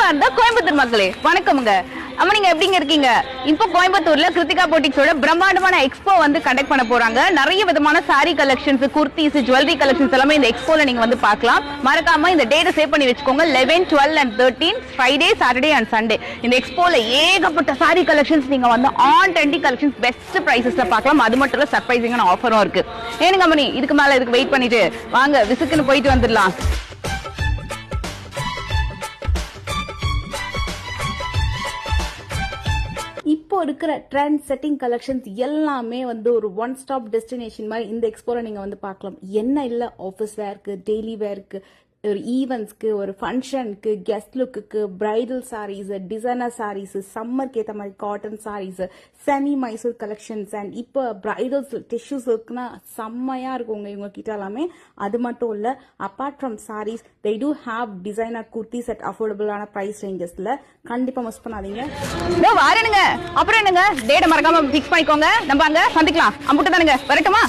அன்பார்ந்த கோயம்புத்தூர் மக்களே வணக்கமுங்க. அம்மா நீங்க எப்படிங்க இருக்கீங்க? இப்போ கோயம்புத்தூர்ல கிருத்திகா போட்டிக்ஸோட பிரம்மாண்டமான எக்ஸ்போ வந்து கண்டக்ட் பண்ண போறாங்க. நிறைய விதமான sorry collections, kurtis, jewellery collections எல்லாமே இந்த எக்ஸ்போல நீங்க வந்து பார்க்கலாம். மறக்காம இந்த டேட்டை சேவ் பண்ணி வச்சுக்கோங்க. 11, 12 and 13 Friday, Saturday and Sunday இந்த எக்ஸ்போல ஏகப்பட்ட சாரி கலெக்ஷன்ஸ் நீங்க வந்து ஆன் ட்ரெண்டி கலெக்ஷன்ஸ் பெஸ்ட் பிரைசஸ்ல பார்க்கலாம். அது மட்டும் இல்ல சர்ப்ரைசிங்கான ஆஃபரும் இருக்கு. ஏனுங்க அம்மனி இதுக்கு மேல இதுக்கு வெயிட் பண்ணிட்டு வாங்க விசுக்குன்னு போயிட்டு வந்துடலாம். இப்போ இருக்கிற ட்ரெண்ட் செட்டிங் கலெக்ஷன்ஸ் எல்லாமே வந்து ஒரு ஒன் ஸ்டாப் டெஸ்டினேஷன் மாதிரி இந்த எக்ஸ்போல நீங்க வந்து பார்க்கலாம். என்ன இல்லை, ஆஃபீஸ் வேர்க்கு, டெய்லி வேர்க்கு, ஒரு ஈவெண்ட்ஸ்க்கு, ஒரு ஃபங்க்ஷனுக்கு, guest look, bridal sarees, designer sarees, சம்மருக்கு ஏற்ற மாதிரி cotton sarees, semi Mysore collections and இப்போ பிரைடல் டிஷ்யூ சில்க்னா செம்மையா இருக்குங்க இவங்க கிட்ட எல்லாமே. அது மட்டும் இல்ல, apart from sarees they do have designer kurtis at affordable-ஆன பிரைஸ் ரேஞ்சஸ்ல. கண்டிப்பா மிஸ் பண்ணாதீங்க. வாரணுங்க. அப்புறம் என்னங்க, டேட்டை மறக்காம ஃபிக்ஸ் பண்ணிக்கோங்க. நம்ம அங்க சந்திக்கலாம். அம்புட்டு தானுங்க, வரட்டுமா?